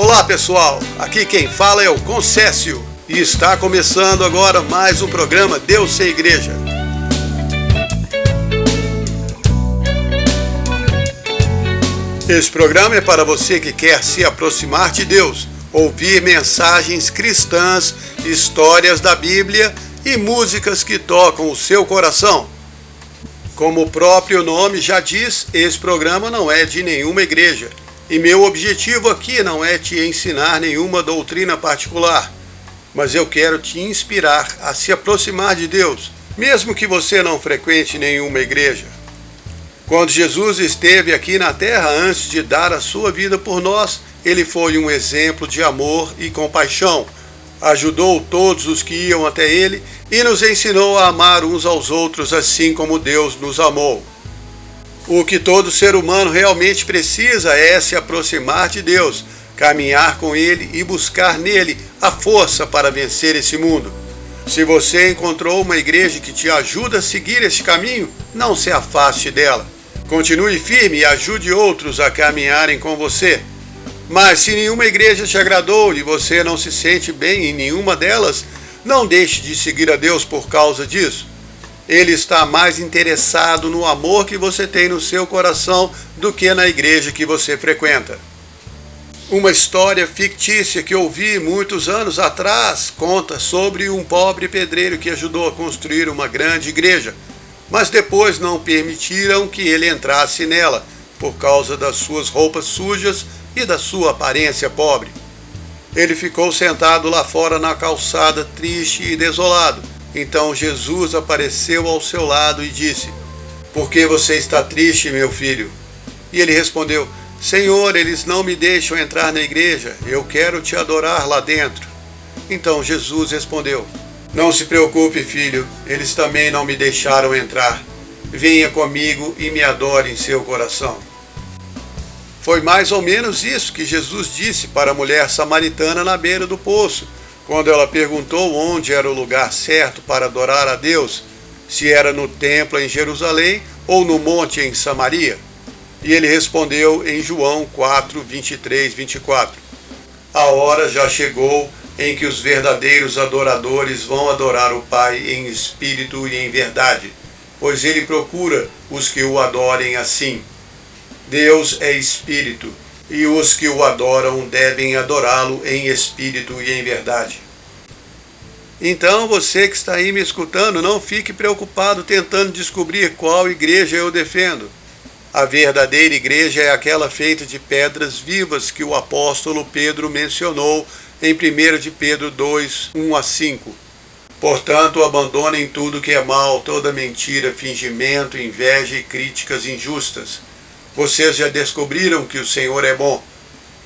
Olá pessoal, aqui quem fala é o Concécio e está começando agora mais um programa Deus Sem Igreja. Esse programa é para você que quer se aproximar de Deus, ouvir mensagens cristãs, histórias da Bíblia e músicas que tocam o seu coração. Como o próprio nome já diz, esse programa não é de nenhuma igreja. E meu objetivo aqui não é te ensinar nenhuma doutrina particular, mas eu quero te inspirar a se aproximar de Deus, mesmo que você não frequente nenhuma igreja. Quando Jesus esteve aqui na terra antes de dar a sua vida por nós, ele foi um exemplo de amor e compaixão. Ajudou todos os que iam até ele e nos ensinou a amar uns aos outros assim como Deus nos amou. O que todo ser humano realmente precisa é se aproximar de Deus, caminhar com Ele e buscar nele a força para vencer esse mundo. Se você encontrou uma igreja que te ajuda a seguir este caminho, não se afaste dela. Continue firme e ajude outros a caminharem com você. Mas se nenhuma igreja te agradou e você não se sente bem em nenhuma delas, não deixe de seguir a Deus por causa disso. Ele está mais interessado no amor que você tem no seu coração do que na igreja que você frequenta. Uma história fictícia que ouvi muitos anos atrás conta sobre um pobre pedreiro que ajudou a construir uma grande igreja, mas depois não permitiram que ele entrasse nela por causa das suas roupas sujas e da sua aparência pobre. Ele ficou sentado lá fora na calçada, triste e desolado. Então Jesus apareceu ao seu lado e disse: "Por que você está triste, meu filho?" E ele respondeu: "Senhor, eles não me deixam entrar na igreja, eu quero te adorar lá dentro." Então Jesus respondeu: "Não se preocupe, filho, eles também não me deixaram entrar. Venha comigo e me adore em seu coração." Foi mais ou menos isso que Jesus disse para a mulher samaritana na beira do poço, quando ela perguntou onde era o lugar certo para adorar a Deus, se era no templo em Jerusalém ou no monte em Samaria. E ele respondeu em João 4, 23, 24: "A hora já chegou em que os verdadeiros adoradores vão adorar o Pai em espírito e em verdade, pois ele procura os que o adorem assim. Deus é espírito, e os que o adoram devem adorá-lo em espírito e em verdade." Então você que está aí me escutando, não fique preocupado tentando descobrir qual igreja eu defendo. A verdadeira igreja é aquela feita de pedras vivas que o apóstolo Pedro mencionou em 1 de Pedro 2, 1 a 5. "Portanto, abandonem tudo que é mal, toda mentira, fingimento, inveja e críticas injustas. Vocês já descobriram que o Senhor é bom.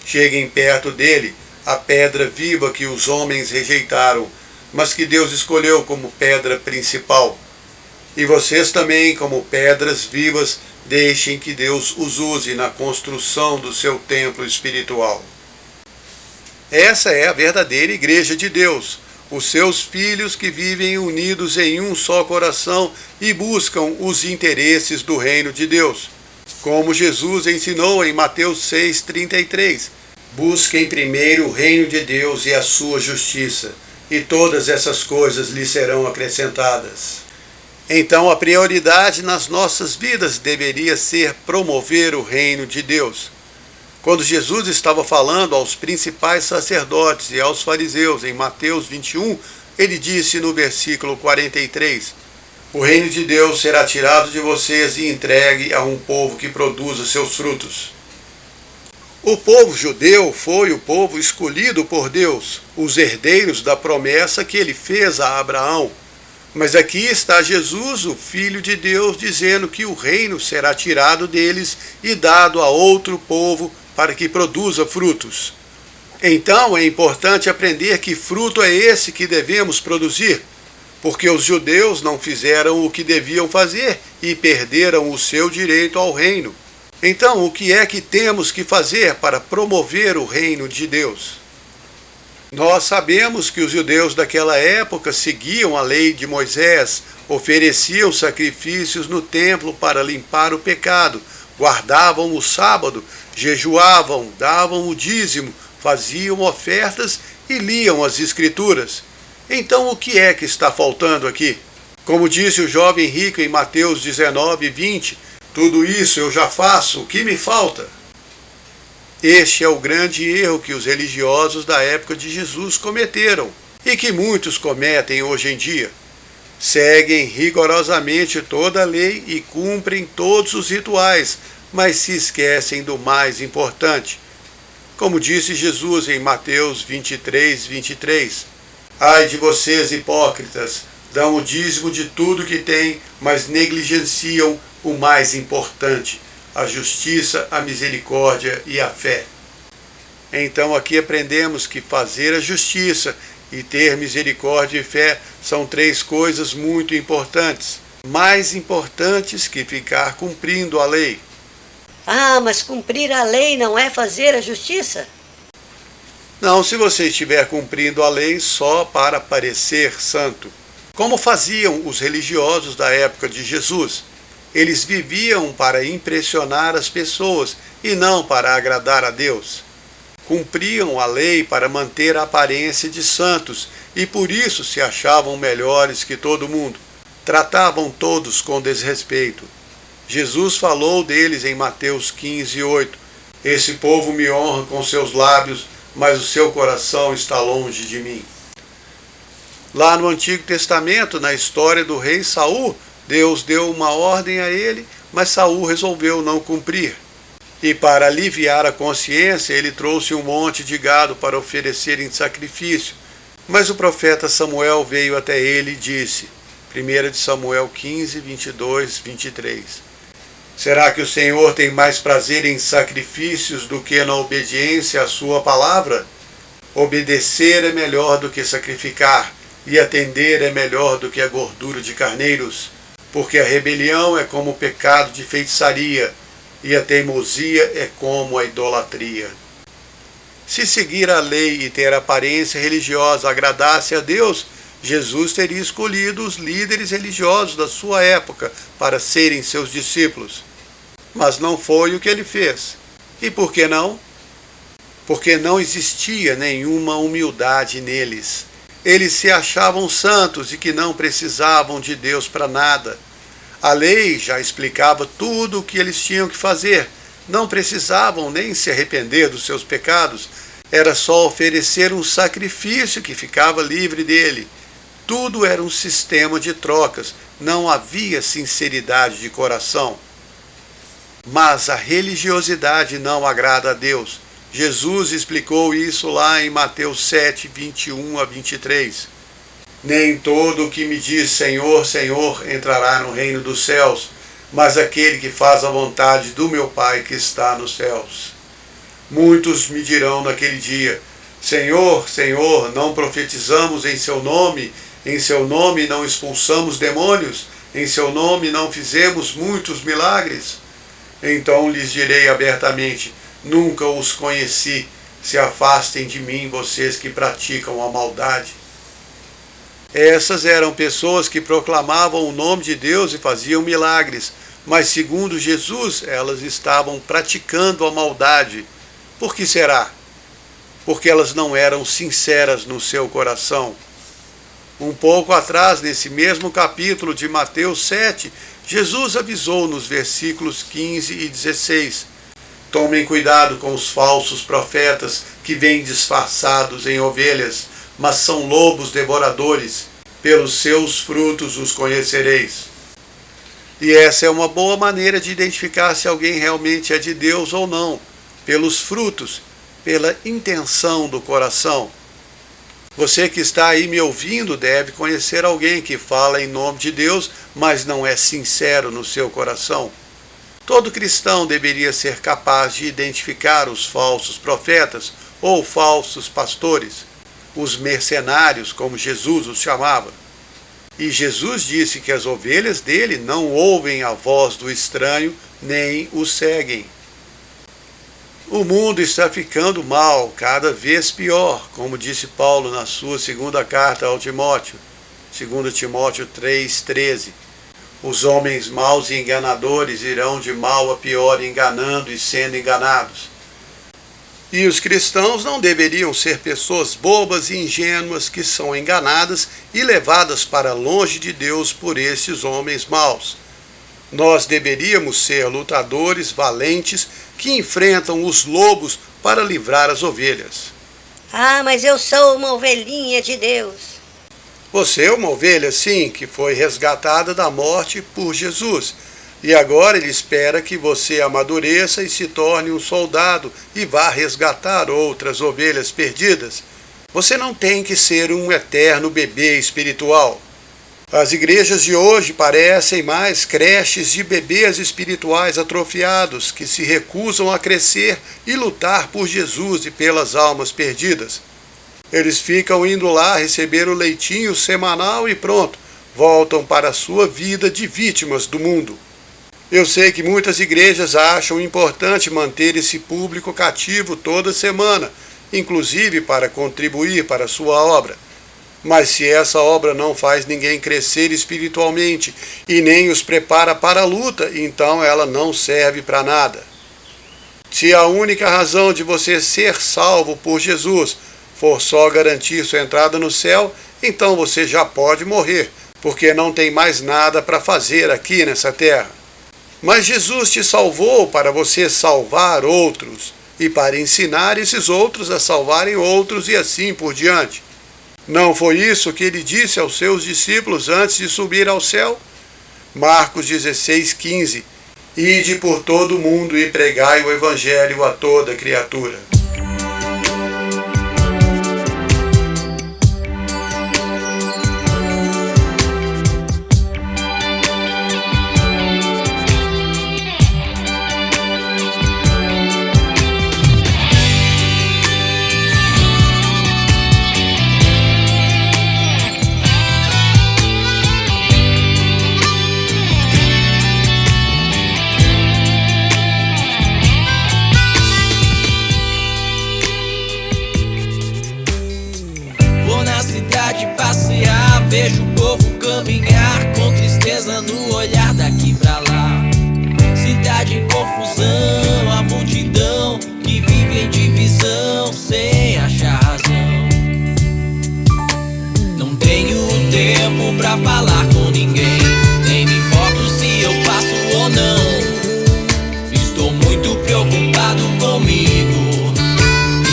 Cheguem perto dele, a pedra viva que os homens rejeitaram, mas que Deus escolheu como pedra principal. E vocês também, como pedras vivas, deixem que Deus os use na construção do seu templo espiritual." Essa é a verdadeira igreja de Deus, os seus filhos que vivem unidos em um só coração e buscam os interesses do reino de Deus. Como Jesus ensinou em Mateus 6,33, "Busquem primeiro o reino de Deus e a sua justiça, e todas essas coisas lhe serão acrescentadas." Então a prioridade nas nossas vidas deveria ser promover o reino de Deus. Quando Jesus estava falando aos principais sacerdotes e aos fariseus em Mateus 21, ele disse no versículo 43, "O reino de Deus será tirado de vocês e entregue a um povo que produza seus frutos." O povo judeu foi o povo escolhido por Deus, os herdeiros da promessa que ele fez a Abraão. Mas aqui está Jesus, o Filho de Deus, dizendo que o reino será tirado deles e dado a outro povo para que produza frutos. Então é importante aprender que fruto é esse que devemos produzir, porque os judeus não fizeram o que deviam fazer e perderam o seu direito ao reino. Então, o que é que temos que fazer para promover o reino de Deus? Nós sabemos que os judeus daquela época seguiam a lei de Moisés, ofereciam sacrifícios no templo para limpar o pecado, guardavam o sábado, jejuavam, davam o dízimo, faziam ofertas e liam as Escrituras. Então o que é que está faltando aqui? Como disse o jovem rico em Mateus 19:20, tudo isso eu já faço, o que me falta? Este é o grande erro que os religiosos da época de Jesus cometeram e que muitos cometem hoje em dia. Seguem rigorosamente toda a lei e cumprem todos os rituais, mas se esquecem do mais importante. Como disse Jesus em Mateus 23:23, ai de vocês, hipócritas, dão o dízimo de tudo que têm, mas negligenciam o mais importante, a justiça, a misericórdia e a fé. Então aqui aprendemos que fazer a justiça e ter misericórdia e fé são três coisas muito importantes, mais importantes que ficar cumprindo a lei. Ah, mas cumprir a lei não é fazer a justiça? Não, se você estiver cumprindo a lei só para parecer santo, como faziam os religiosos da época de Jesus. Eles viviam para impressionar as pessoas e não para agradar a Deus. Cumpriam a lei para manter a aparência de santos e por isso se achavam melhores que todo mundo. Tratavam todos com desrespeito. Jesus falou deles em Mateus 15:8. Esse povo me honra com seus lábios, mas o seu coração está longe de mim. Lá no Antigo Testamento, na história do rei Saul, Deus deu uma ordem a ele, mas Saul resolveu não cumprir. E para aliviar a consciência, ele trouxe um monte de gado para oferecer em sacrifício. Mas o profeta Samuel veio até ele e disse, 1 Samuel 15:22-23, será que o Senhor tem mais prazer em sacrifícios do que na obediência à sua palavra? Obedecer é melhor do que sacrificar, e atender é melhor do que a gordura de carneiros, porque a rebelião é como o pecado de feitiçaria, e a teimosia é como a idolatria. Se seguir a lei e ter aparência religiosa agradasse a Deus, Jesus teria escolhido os líderes religiosos da sua época para serem seus discípulos. Mas não foi o que ele fez. E por que não? Porque não existia nenhuma humildade neles. Eles se achavam santos e que não precisavam de Deus para nada. A lei já explicava tudo o que eles tinham que fazer. Não precisavam nem se arrepender dos seus pecados. Era só oferecer um sacrifício que ficava livre dele. Tudo era um sistema de trocas. Não havia sinceridade de coração. Mas a religiosidade não agrada a Deus. Jesus explicou isso lá em Mateus 7:21-23. Nem todo o que me diz Senhor, Senhor entrará no reino dos céus, mas aquele que faz a vontade do meu Pai que está nos céus. Muitos me dirão naquele dia, Senhor, Senhor, não profetizamos em seu nome não expulsamos demônios, em seu nome não fizemos muitos milagres. Então lhes direi abertamente, nunca os conheci, se afastem de mim vocês que praticam a maldade. Essas eram pessoas que proclamavam o nome de Deus e faziam milagres, mas segundo Jesus, elas estavam praticando a maldade. Por que será? Porque elas não eram sinceras no seu coração. Um pouco atrás, nesse mesmo capítulo de Mateus 7, Jesus avisou nos versículos 15 e 16, tomem cuidado com os falsos profetas que vêm disfarçados em ovelhas, mas são lobos devoradores. Pelos seus frutos os conhecereis. E essa é uma boa maneira de identificar se alguém realmente é de Deus ou não, pelos frutos, pela intenção do coração. Você que está aí me ouvindo deve conhecer alguém que fala em nome de Deus, mas não é sincero no seu coração. Todo cristão deveria ser capaz de identificar os falsos profetas ou falsos pastores, os mercenários, como Jesus os chamava. E Jesus disse que as ovelhas dele não ouvem a voz do estranho, nem o seguem. O mundo está ficando mal, cada vez pior, como disse Paulo na sua segunda carta ao Timóteo, 2 Timóteo 3,13. Os homens maus e enganadores irão de mal a pior, enganando e sendo enganados. E os cristãos não deveriam ser pessoas bobas e ingênuas que são enganadas e levadas para longe de Deus por esses homens maus. Nós deveríamos ser lutadores valentes que enfrentam os lobos para livrar as ovelhas. Ah, mas eu sou uma ovelhinha de Deus. Você é uma ovelha, sim, que foi resgatada da morte por Jesus. E agora ele espera que você amadureça e se torne um soldado e vá resgatar outras ovelhas perdidas. Você não tem que ser um eterno bebê espiritual. As igrejas de hoje parecem mais creches de bebês espirituais atrofiados que se recusam a crescer e lutar por Jesus e pelas almas perdidas. Eles ficam indo lá receber o leitinho semanal e pronto, voltam para a sua vida de vítimas do mundo. Eu sei que muitas igrejas acham importante manter esse público cativo toda semana, inclusive para contribuir para a sua obra. Mas se essa obra não faz ninguém crescer espiritualmente e nem os prepara para a luta, então ela não serve para nada. Se a única razão de você ser salvo por Jesus for só garantir sua entrada no céu, então você já pode morrer, porque não tem mais nada para fazer aqui nessa terra. Mas Jesus te salvou para você salvar outros e para ensinar esses outros a salvarem outros e assim por diante. Não foi isso que ele disse aos seus discípulos antes de subir ao céu? Marcos 16:15. Ide por todo o mundo e pregai o evangelho a toda criatura. Passear, vejo o povo caminhar com tristeza no olhar daqui pra lá. Cidade em confusão, a multidão que vive em divisão sem achar razão. Não tenho tempo pra falar com ninguém, nem me importo se eu faço ou não. Estou muito preocupado comigo.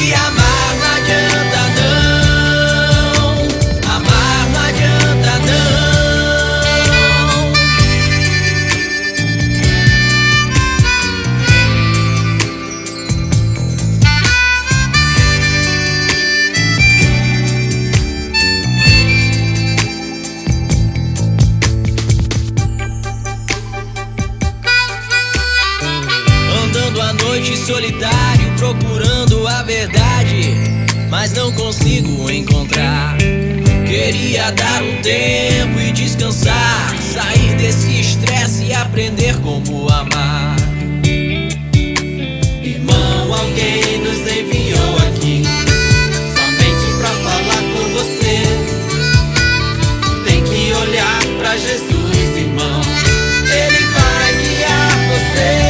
E amar não adianta não. Solitário procurando a verdade, mas não consigo encontrar. Queria dar um tempo e descansar, sair desse estresse e aprender como amar. Irmão, alguém nos enviou aqui somente pra falar com você. Tem que olhar pra Jesus, irmão. Ele vai guiar você.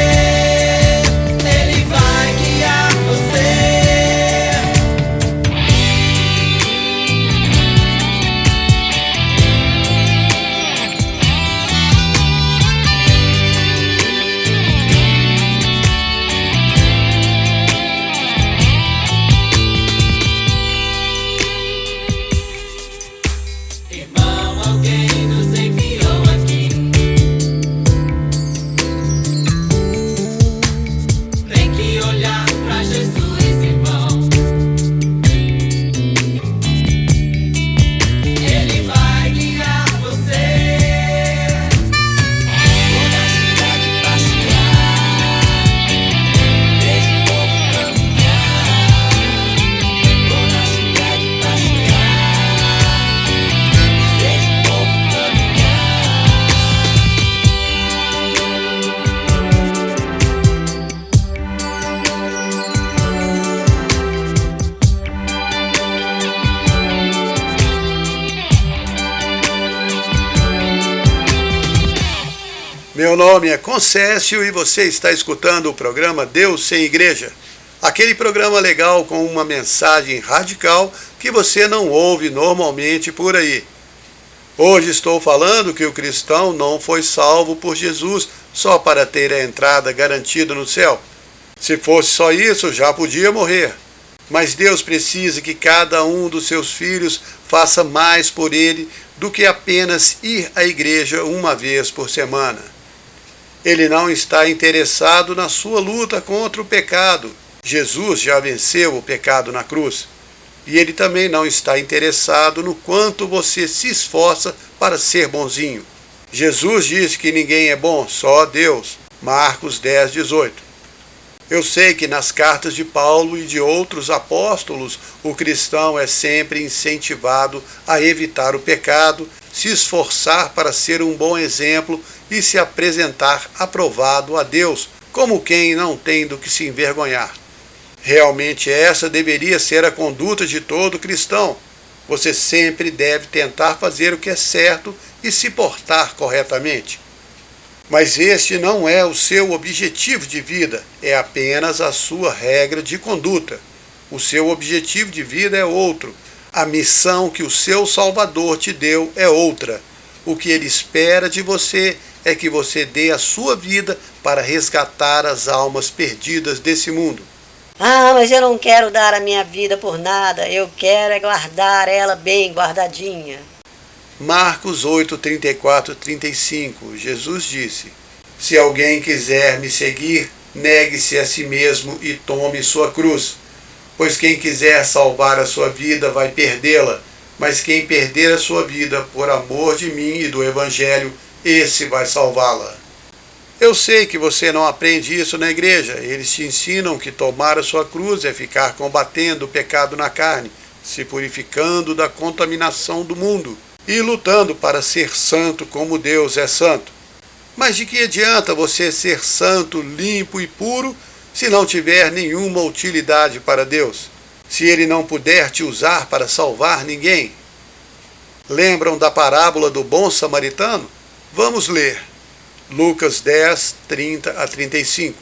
Meu nome é Concécio e você está escutando o programa Deus Sem Igreja. Aquele programa legal com uma mensagem radical que você não ouve normalmente por aí. Hoje estou falando que o cristão não foi salvo por Jesus só para ter a entrada garantida no céu. Se fosse só isso, já podia morrer. Mas Deus precisa que cada um dos seus filhos faça mais por ele do que apenas ir à igreja uma vez por semana. Ele não está interessado na sua luta contra o pecado. Jesus já venceu o pecado na cruz. E ele também não está interessado no quanto você se esforça para ser bonzinho. Jesus disse que ninguém é bom, só Deus. Marcos 10, 18. Eu sei que nas cartas de Paulo e de outros apóstolos, o cristão é sempre incentivado a evitar o pecado, se esforçar para ser um bom exemplo e se apresentar aprovado a Deus, como quem não tem do que se envergonhar. Realmente essa deveria ser a conduta de todo cristão. Você sempre deve tentar fazer o que é certo e se portar corretamente. Mas este não é o seu objetivo de vida, é apenas a sua regra de conduta. O seu objetivo de vida é outro. A missão que o seu Salvador te deu é outra. O que ele espera de você é que você dê a sua vida para resgatar as almas perdidas desse mundo. Ah, mas eu não quero dar a minha vida por nada, eu quero é guardar ela bem guardadinha. Marcos 8, 34 e 35, Jesus disse: Se alguém quiser me seguir, negue-se a si mesmo e tome sua cruz. Pois quem quiser salvar a sua vida vai perdê-la, mas quem perder a sua vida por amor de mim e do Evangelho, esse vai salvá-la. Eu sei que você não aprende isso na igreja. Eles te ensinam que tomar a sua cruz é ficar combatendo o pecado na carne, se purificando da contaminação do mundo e lutando para ser santo como Deus é santo. Mas de que adianta você ser santo, limpo e puro se não tiver nenhuma utilidade para Deus? Se Ele não puder te usar para salvar ninguém? Lembram da parábola do bom samaritano? Vamos ler. Lucas 10, 30 a 35.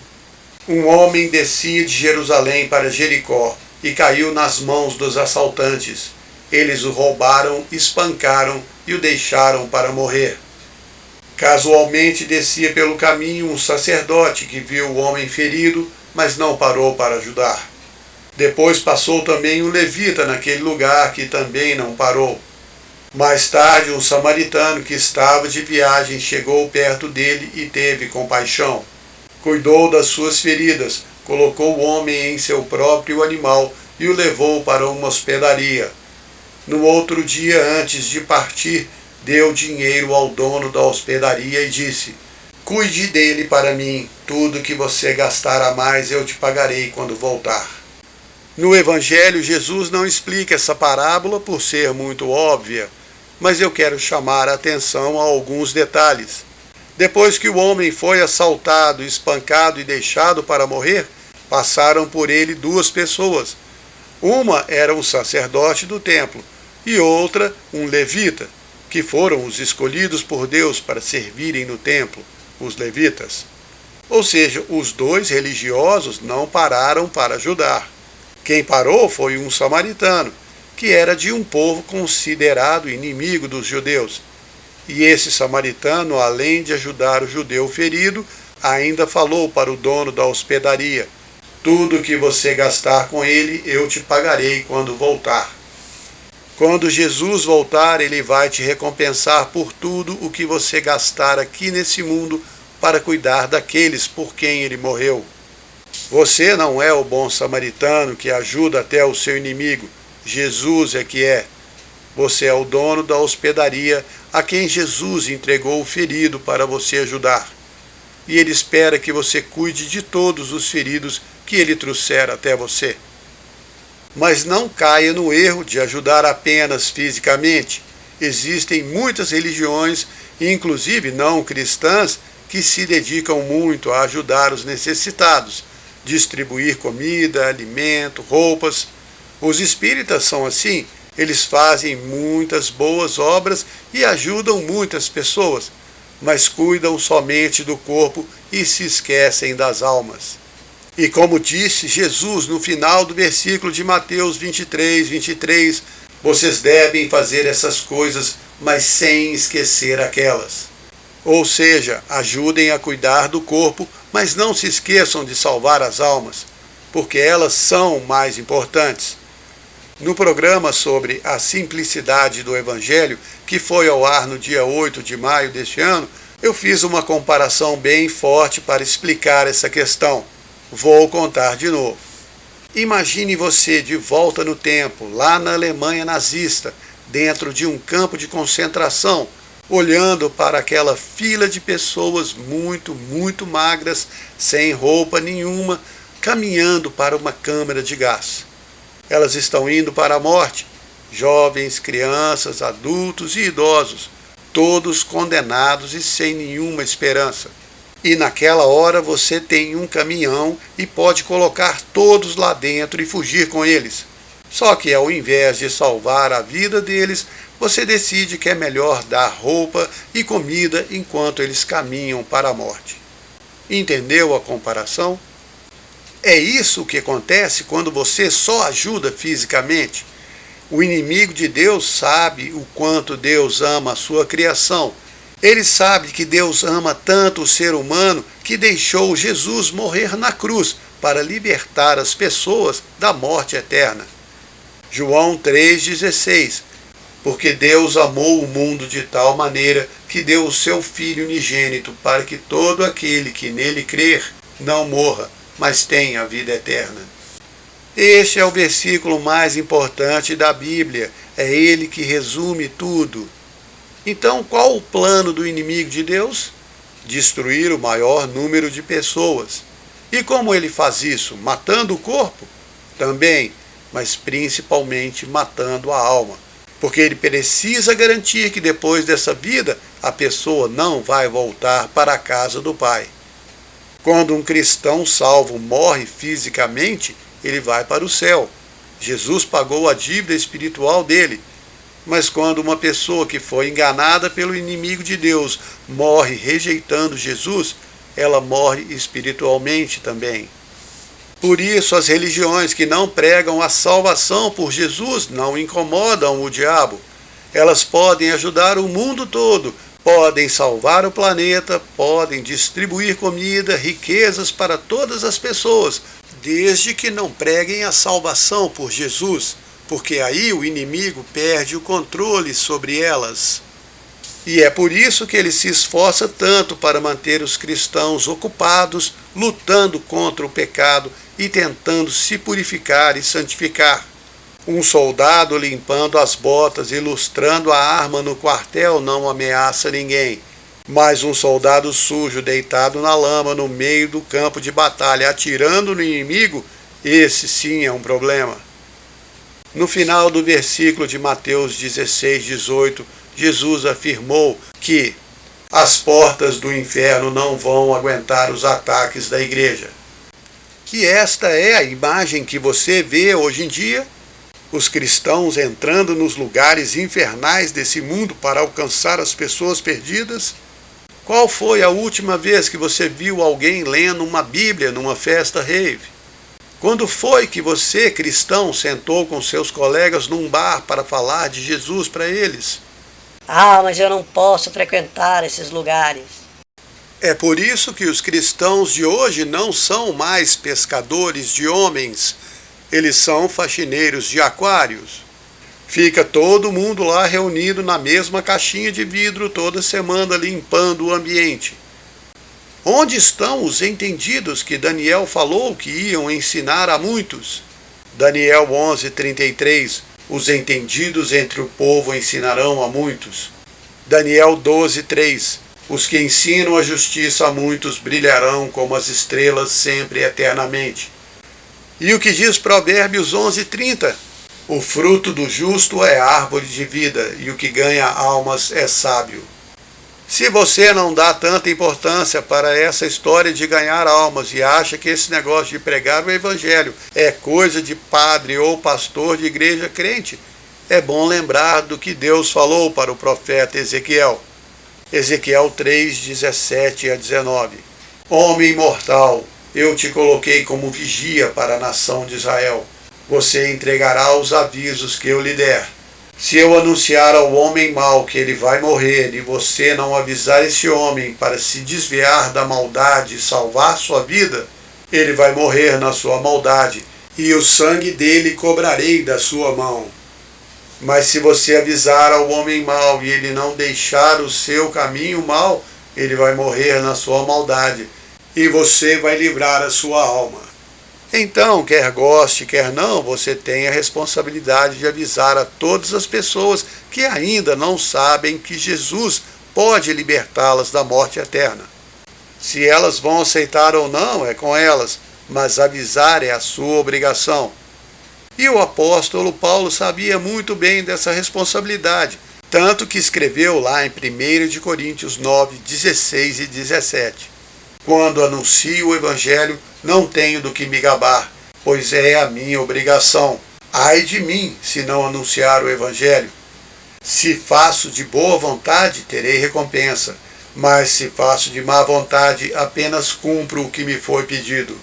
Um homem descia de Jerusalém para Jericó e caiu nas mãos dos assaltantes. Eles o roubaram, espancaram e o deixaram para morrer. Casualmente descia pelo caminho um sacerdote que viu o homem ferido, mas não parou para ajudar. Depois passou também um levita naquele lugar, que também não parou. Mais tarde, um samaritano que estava de viagem chegou perto dele e teve compaixão. Cuidou das suas feridas, colocou o homem em seu próprio animal e o levou para uma hospedaria. No outro dia, antes de partir, deu dinheiro ao dono da hospedaria e disse: Cuide dele para mim, tudo que você gastar a mais eu te pagarei quando voltar. No Evangelho, Jesus não explica essa parábola por ser muito óbvia, mas eu quero chamar a atenção a alguns detalhes. Depois que o homem foi assaltado, espancado e deixado para morrer, passaram por ele duas pessoas. Uma era um sacerdote do templo e outra um levita, que foram os escolhidos por Deus para servirem no templo, os levitas. Ou seja, os dois religiosos não pararam para ajudar. Quem parou foi um samaritano, que era de um povo considerado inimigo dos judeus. E esse samaritano, além de ajudar o judeu ferido, ainda falou para o dono da hospedaria: Tudo que você gastar com ele, eu te pagarei quando voltar. Quando Jesus voltar, ele vai te recompensar por tudo o que você gastar aqui nesse mundo para cuidar daqueles por quem ele morreu. Você não é o bom samaritano que ajuda até o seu inimigo. Jesus é que é. Você é o dono da hospedaria a quem Jesus entregou o ferido para você ajudar. E ele espera que você cuide de todos os feridos que ele trouxer até você. Mas não caia no erro de ajudar apenas fisicamente. Existem muitas religiões, inclusive não cristãs, que se dedicam muito a ajudar os necessitados, distribuir comida, alimento, roupas. Os espíritas são assim, eles fazem muitas boas obras e ajudam muitas pessoas, mas cuidam somente do corpo e se esquecem das almas. E como disse Jesus no final do versículo de Mateus 23, vocês devem fazer essas coisas, mas sem esquecer aquelas. Ou seja, ajudem a cuidar do corpo, mas não se esqueçam de salvar as almas, porque elas são mais importantes. No programa sobre a simplicidade do Evangelho, que foi ao ar no dia 8 de maio deste ano, eu fiz uma comparação bem forte para explicar essa questão. Vou contar de novo. Imagine você de volta no tempo, lá na Alemanha nazista, dentro de um campo de concentração, olhando para aquela fila de pessoas muito magras, sem roupa nenhuma, caminhando para uma câmara de gás. Elas estão indo para a morte, jovens, crianças, adultos e idosos, todos condenados e sem nenhuma esperança. E naquela hora você tem um caminhão e pode colocar todos lá dentro e fugir com eles. Só que ao invés de salvar a vida deles, você decide que é melhor dar roupa e comida enquanto eles caminham para a morte. Entendeu a comparação? É isso que acontece quando você só ajuda fisicamente. O inimigo de Deus sabe o quanto Deus ama a sua criação. Ele sabe que Deus ama tanto o ser humano que deixou Jesus morrer na cruz para libertar as pessoas da morte eterna. João 3,16. Porque Deus amou o mundo de tal maneira que deu o seu Filho unigênito para que todo aquele que nele crer não morra, mas tenha a vida eterna. Este é o versículo mais importante da Bíblia. É ele que resume tudo. Então, qual o plano do inimigo de Deus? Destruir o maior número de pessoas. E como ele faz isso? Matando o corpo? Também, mas principalmente matando a alma. Porque ele precisa garantir que depois dessa vida, a pessoa não vai voltar para a casa do Pai. Quando um cristão salvo morre fisicamente, ele vai para o céu. Jesus pagou a dívida espiritual dele. Mas quando uma pessoa que foi enganada pelo inimigo de Deus morre rejeitando Jesus, ela morre espiritualmente também. Por isso, as religiões que não pregam a salvação por Jesus não incomodam o diabo. Elas podem ajudar o mundo todo, podem salvar o planeta, podem distribuir comida, riquezas para todas as pessoas, desde que não preguem a salvação por Jesus, porque aí o inimigo perde o controle sobre elas. E é por isso que ele se esforça tanto para manter os cristãos ocupados, lutando contra o pecado e tentando se purificar e santificar. Um soldado limpando as botas e lustrando a arma no quartel não ameaça ninguém. Mas um soldado sujo deitado na lama no meio do campo de batalha atirando no inimigo, esse sim é um problema. No final do versículo de Mateus 16:18, Jesus afirmou que as portas do inferno não vão aguentar os ataques da igreja. Que esta é a imagem que você vê hoje em dia, os cristãos entrando nos lugares infernais desse mundo para alcançar as pessoas perdidas. Qual foi a última vez que você viu alguém lendo uma Bíblia numa festa rave? Quando foi que você, cristão, sentou com seus colegas num bar para falar de Jesus para eles? Ah, mas eu não posso frequentar esses lugares. É por isso que os cristãos de hoje não são mais pescadores de homens, eles são faxineiros de aquários. Fica todo mundo lá reunido na mesma caixinha de vidro toda semana limpando o ambiente. Onde estão os entendidos que Daniel falou que iam ensinar a muitos? Daniel 11:33, os entendidos entre o povo ensinarão a muitos. Daniel 12:3, os que ensinam a justiça a muitos brilharão como as estrelas sempre e eternamente. E o que diz Provérbios 11:30? O fruto do justo é árvore de vida, e o que ganha almas é sábio. Se você não dá tanta importância para essa história de ganhar almas e acha que esse negócio de pregar o evangelho é coisa de padre ou pastor de igreja crente, é bom lembrar do que Deus falou para o profeta Ezequiel. Ezequiel 3:17-19. Homem mortal, eu te coloquei como vigia para a nação de Israel. Você entregará os avisos que eu lhe der. Se eu anunciar ao homem mau que ele vai morrer, e você não avisar esse homem para se desviar da maldade e salvar sua vida, ele vai morrer na sua maldade, e o sangue dele cobrarei da sua mão. Mas se você avisar ao homem mau e ele não deixar o seu caminho mau, ele vai morrer na sua maldade, e você vai livrar a sua alma. Então, quer goste, quer não, você tem a responsabilidade de avisar a todas as pessoas que ainda não sabem que Jesus pode libertá-las da morte eterna. Se elas vão aceitar ou não, é com elas, mas avisar é a sua obrigação. E o apóstolo Paulo sabia muito bem dessa responsabilidade, tanto que escreveu lá em 1 Coríntios 9, 16 e 17. Quando anuncio o Evangelho, não tenho do que me gabar, pois é a minha obrigação. Ai de mim, se não anunciar o Evangelho. Se faço de boa vontade, terei recompensa, mas se faço de má vontade, apenas cumpro o que me foi pedido.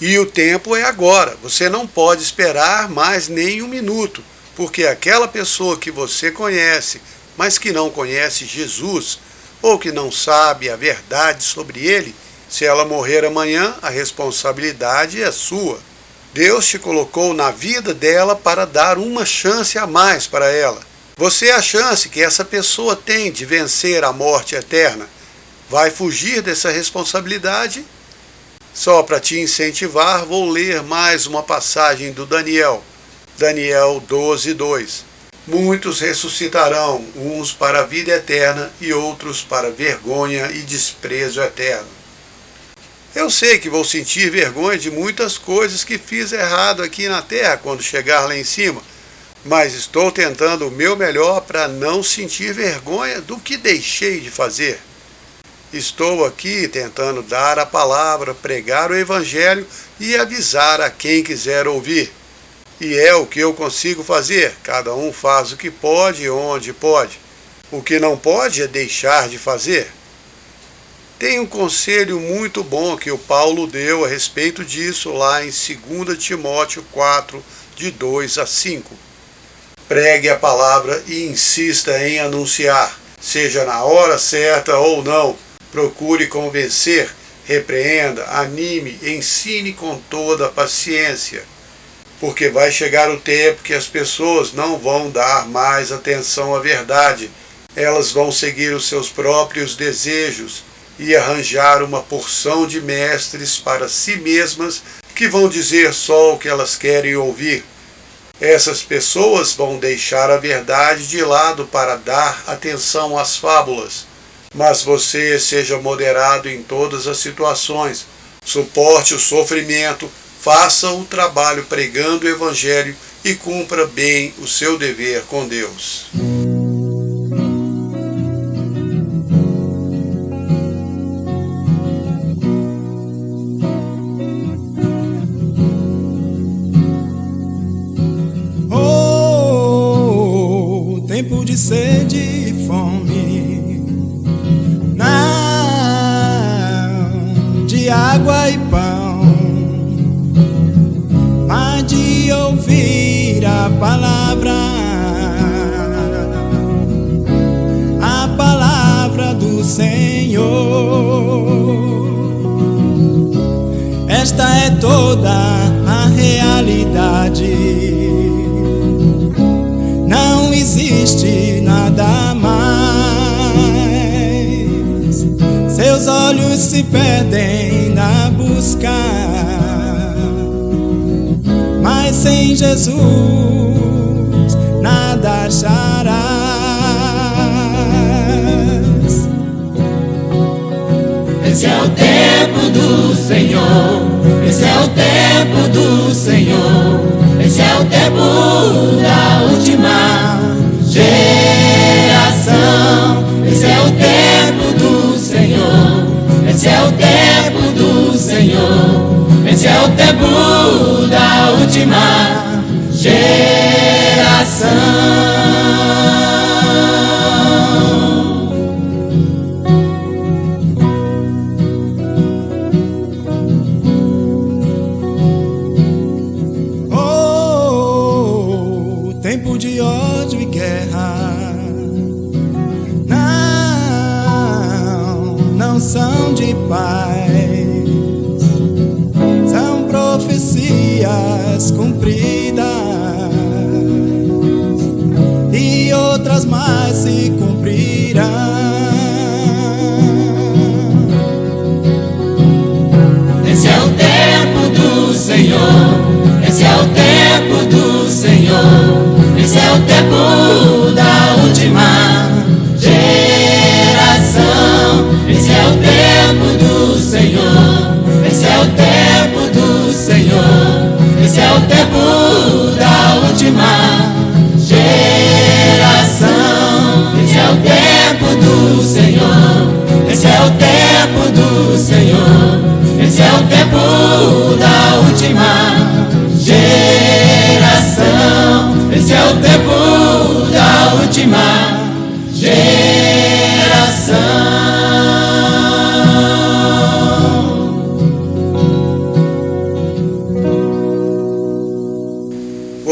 E o tempo é agora, você não pode esperar mais nem um minuto, porque aquela pessoa que você conhece, mas que não conhece Jesus, ou que não sabe a verdade sobre ele, se ela morrer amanhã, a responsabilidade é sua. Deus te colocou na vida dela para dar uma chance a mais para ela. Você é a chance que essa pessoa tem de vencer a morte eterna. Vai fugir dessa responsabilidade? Só para te incentivar, vou ler mais uma passagem do Daniel. Daniel 12, 2. Muitos ressuscitarão, uns para a vida eterna e outros para vergonha e desprezo eterno. Eu sei que vou sentir vergonha de muitas coisas que fiz errado aqui na terra quando chegar lá em cima, mas estou tentando o meu melhor para não sentir vergonha do que deixei de fazer. Estou aqui tentando dar a palavra, pregar o Evangelho e avisar a quem quiser ouvir. E é o que eu consigo fazer, cada um faz o que pode e onde pode. O que não pode é deixar de fazer. Tem um conselho muito bom que o Paulo deu a respeito disso lá em 2 Timóteo 4, de 2 a 5. Pregue a palavra e insista em anunciar, seja na hora certa ou não. Procure convencer, repreenda, anime, ensine com toda a paciência. Porque vai chegar o tempo que as pessoas não vão dar mais atenção à verdade. Elas vão seguir os seus próprios desejos e arranjar uma porção de mestres para si mesmas que vão dizer só o que elas querem ouvir. Essas pessoas vão deixar a verdade de lado para dar atenção às fábulas. Mas você seja moderado em todas as situações, suporte o sofrimento, faça o trabalho pregando o Evangelho e cumpra bem o seu dever com Deus. Oh, tempo de sede e fome, não de água e pão, mas de ouvir a palavra do Senhor. Esta é toda a realidade, não existe nada mais. Seus olhos se perdem na busca, mas sem Jesus nada acharás. Esse é o tempo do Senhor, esse é o tempo do Senhor, esse é o tempo da última geração. Esse é o tempo do Senhor, esse é o tempo do Senhor, esse é o tempo da última geração.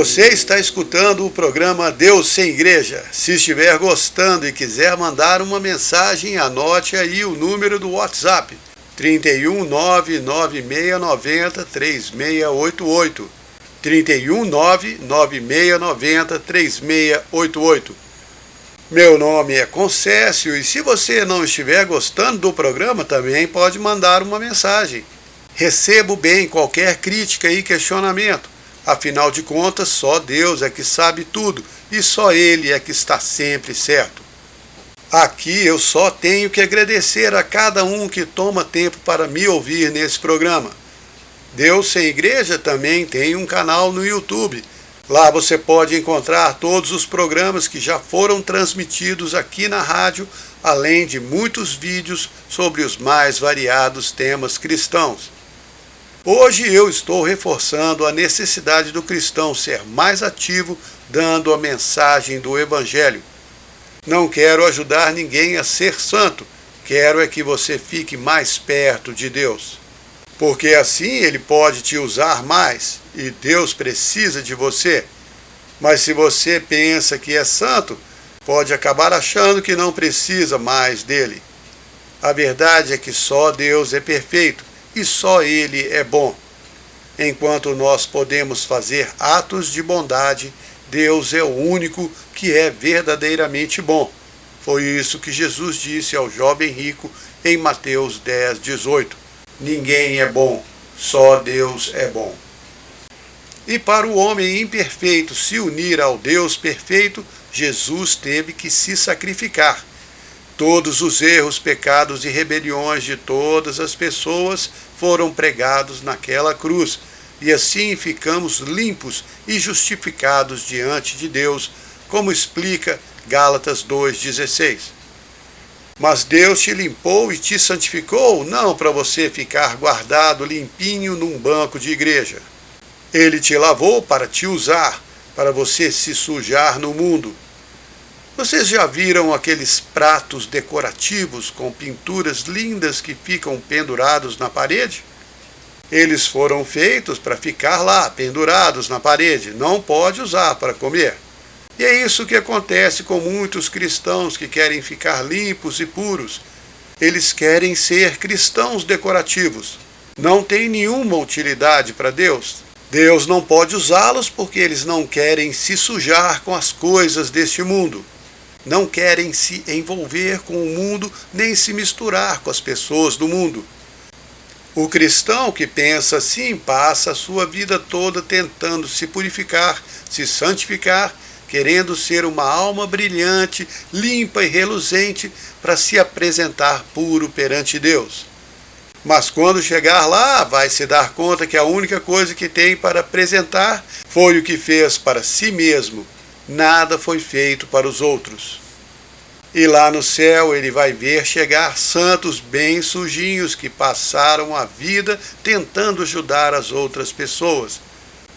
Você está escutando o programa Deus Sem Igreja. Se estiver gostando e quiser mandar uma mensagem, anote aí o número do WhatsApp: 31996903688. 31996903688. Meu nome é Concécio e se você não estiver gostando do programa, também pode mandar uma mensagem. Recebo bem qualquer crítica e questionamento. Afinal de contas, só Deus é que sabe tudo e só Ele é que está sempre certo. Aqui eu só tenho que agradecer a cada um que toma tempo para me ouvir nesse programa. Deus Sem Igreja também tem um canal no YouTube. Lá você pode encontrar todos os programas que já foram transmitidos aqui na rádio, além de muitos vídeos sobre os mais variados temas cristãos. Hoje eu estou reforçando a necessidade do cristão ser mais ativo, dando a mensagem do Evangelho. Não quero ajudar ninguém a ser santo, quero é que você fique mais perto de Deus. Porque assim Ele pode te usar mais, e Deus precisa de você. Mas se você pensa que é santo, pode acabar achando que não precisa mais dele. A verdade é que só Deus é perfeito, e só Ele é bom. Enquanto nós podemos fazer atos de bondade, Deus é o único que é verdadeiramente bom. Foi isso que Jesus disse ao jovem rico em Mateus 10:18. Ninguém é bom, só Deus é bom. E para o homem imperfeito se unir ao Deus perfeito, Jesus teve que se sacrificar. Todos os erros, pecados e rebeliões de todas as pessoas foram pregados naquela cruz, e assim ficamos limpos e justificados diante de Deus, como explica Gálatas 2:16. Mas Deus te limpou e te santificou, não para você ficar guardado limpinho num banco de igreja. Ele te lavou para te usar, para você se sujar no mundo. Vocês já viram aqueles pratos decorativos com pinturas lindas que ficam pendurados na parede? Eles foram feitos para ficar lá, pendurados na parede, não pode usar para comer. E é isso que acontece com muitos cristãos que querem ficar limpos e puros. Eles querem ser cristãos decorativos. Não tem nenhuma utilidade para Deus. Deus não pode usá-los porque eles não querem se sujar com as coisas deste mundo. Não querem se envolver com o mundo nem se misturar com as pessoas do mundo. O cristão que pensa assim passa a sua vida toda tentando se purificar, se santificar, querendo ser uma alma brilhante, limpa e reluzente para se apresentar puro perante Deus. Mas quando chegar lá, vai se dar conta que a única coisa que tem para apresentar foi o que fez para si mesmo. Nada foi feito para os outros. E lá no céu ele vai ver chegar santos bem sujinhos que passaram a vida tentando ajudar as outras pessoas.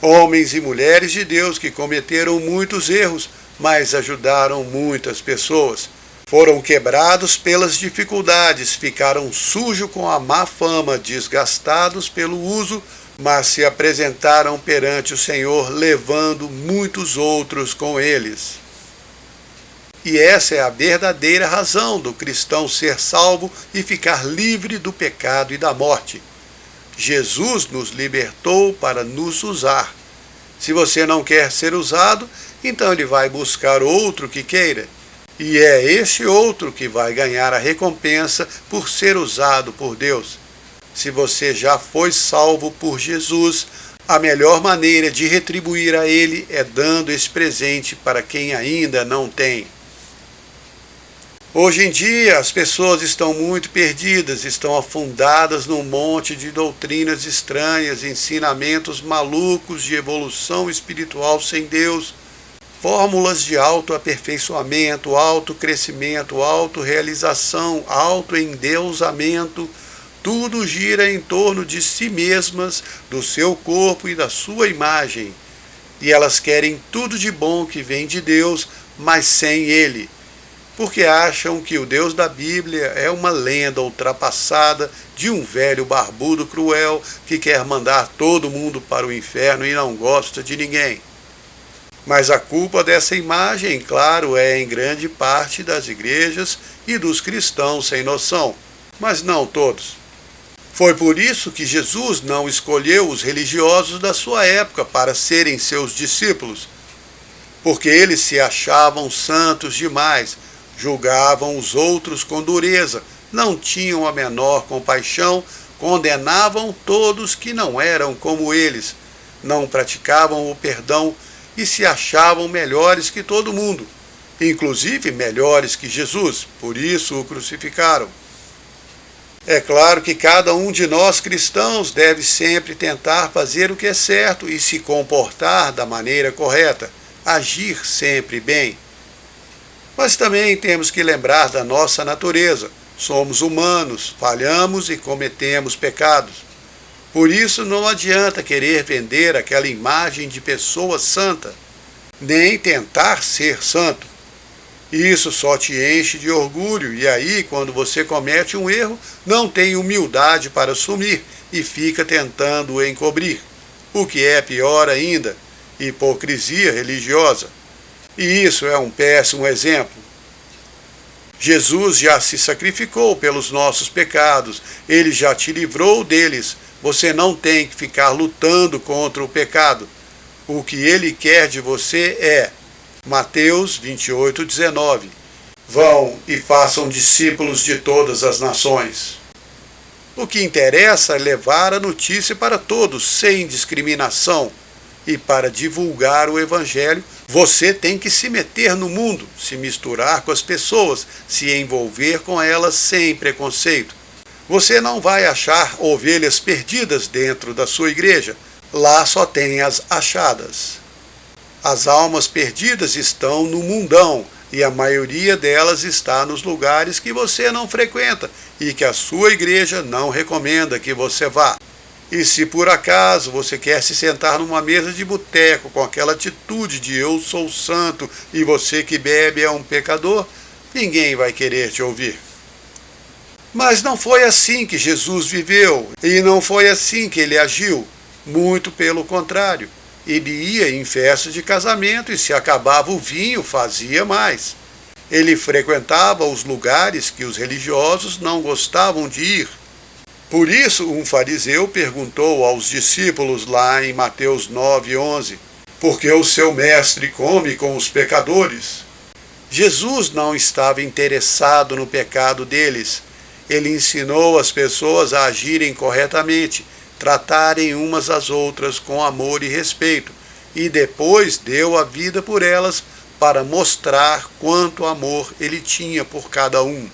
Homens e mulheres de Deus que cometeram muitos erros, mas ajudaram muitas pessoas. Foram quebrados pelas dificuldades, ficaram sujos com a má fama, desgastados pelo uso, mas se apresentaram perante o Senhor, levando muitos outros com eles. E essa é a verdadeira razão do cristão ser salvo e ficar livre do pecado e da morte. Jesus nos libertou para nos usar. Se você não quer ser usado, então ele vai buscar outro que queira. E é esse outro que vai ganhar a recompensa por ser usado por Deus. Se você já foi salvo por Jesus, a melhor maneira de retribuir a Ele é dando esse presente para quem ainda não tem. Hoje em dia, as pessoas estão muito perdidas, estão afundadas num monte de doutrinas estranhas, ensinamentos malucos de evolução espiritual sem Deus, fórmulas de autoaperfeiçoamento, autocrescimento, autorrealização, autoendeusamento, tudo gira em torno de si mesmas, do seu corpo e da sua imagem. E elas querem tudo de bom que vem de Deus, mas sem Ele. Porque acham que o Deus da Bíblia é uma lenda ultrapassada de um velho barbudo cruel que quer mandar todo mundo para o inferno e não gosta de ninguém. Mas a culpa dessa imagem, claro, é em grande parte das igrejas e dos cristãos sem noção, mas não todos. Foi por isso que Jesus não escolheu os religiosos da sua época para serem seus discípulos, porque eles se achavam santos demais, julgavam os outros com dureza, não tinham a menor compaixão, condenavam todos que não eram como eles, não praticavam o perdão e se achavam melhores que todo mundo, inclusive melhores que Jesus, por isso o crucificaram. É claro que cada um de nós cristãos deve sempre tentar fazer o que é certo e se comportar da maneira correta, agir sempre bem. Mas também temos que lembrar da nossa natureza. Somos humanos, falhamos e cometemos pecados. Por isso não adianta querer vender aquela imagem de pessoa santa, nem tentar ser santo. Isso só te enche de orgulho e aí, quando você comete um erro, não tem humildade para assumir e fica tentando o encobrir. O que é pior ainda, hipocrisia religiosa. E isso é um péssimo exemplo. Jesus já se sacrificou pelos nossos pecados, ele já te livrou deles. Você não tem que ficar lutando contra o pecado. O que ele quer de você é Mateus 28:19. Vão e façam discípulos de todas as nações. O que interessa é levar a notícia para todos, sem discriminação. E para divulgar o Evangelho, você tem que se meter no mundo, se misturar com as pessoas, se envolver com elas sem preconceito. Você não vai achar ovelhas perdidas dentro da sua igreja. Lá só tem as achadas. As almas perdidas estão no mundão e a maioria delas está nos lugares que você não frequenta e que a sua igreja não recomenda que você vá. E se por acaso você quer se sentar numa mesa de boteco com aquela atitude de eu sou santo e você que bebe é um pecador, ninguém vai querer te ouvir. Mas não foi assim que Jesus viveu e não foi assim que ele agiu. Muito pelo contrário. Ele ia em festas de casamento e se acabava o vinho, fazia mais. Ele frequentava os lugares que os religiosos não gostavam de ir. Por isso, um fariseu perguntou aos discípulos lá em Mateus 9:11, por que o seu mestre come com os pecadores? Jesus não estava interessado no pecado deles. Ele ensinou as pessoas a agirem corretamente, tratarem umas às outras com amor e respeito, e depois deu a vida por elas para mostrar quanto amor ele tinha por cada um.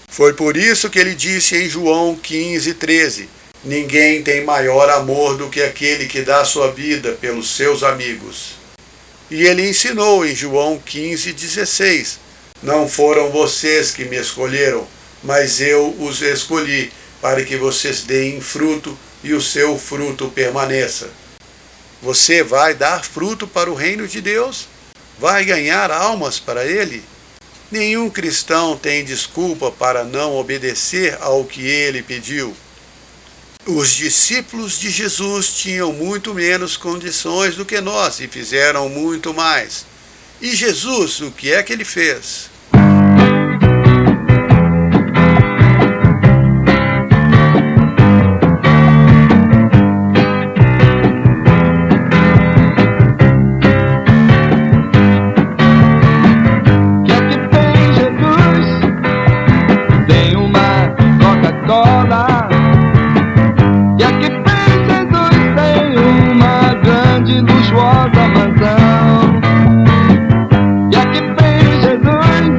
Foi por isso que ele disse em João 15:13, ninguém tem maior amor do que aquele que dá sua vida pelos seus amigos. E ele ensinou em João 15:16, não foram vocês que me escolheram, mas eu os escolhi para que vocês deem fruto e o seu fruto permaneça. Você vai dar fruto para o reino de Deus? Vai ganhar almas para ele? Nenhum cristão tem desculpa para não obedecer ao que ele pediu. Os discípulos de Jesus tinham muito menos condições do que nós e fizeram muito mais. E Jesus, o que é que ele fez? Luxuosa mansão. E aqui vem Jesus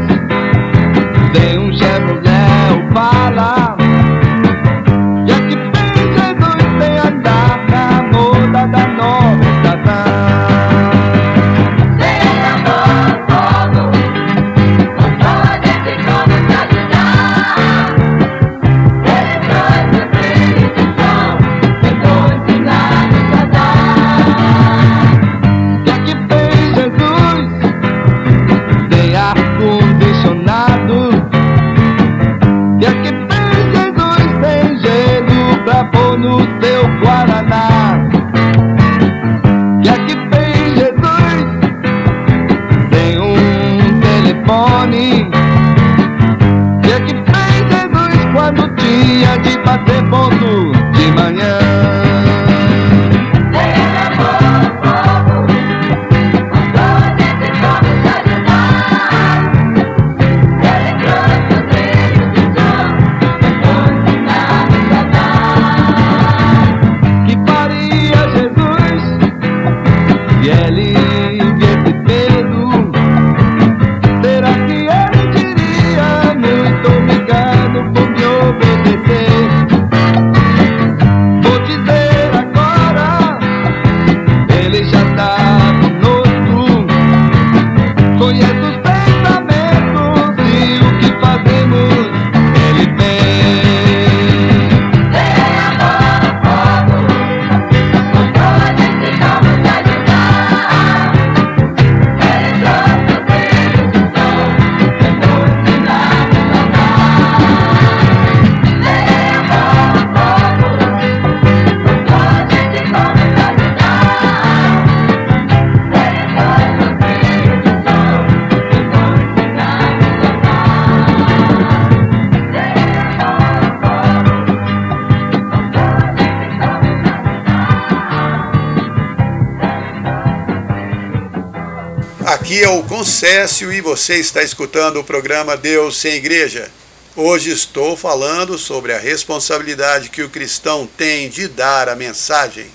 Aqui é o Concécio e você está escutando o programa Deus Sem Igreja. Hoje estou falando sobre a responsabilidade que o cristão tem de dar a mensagem.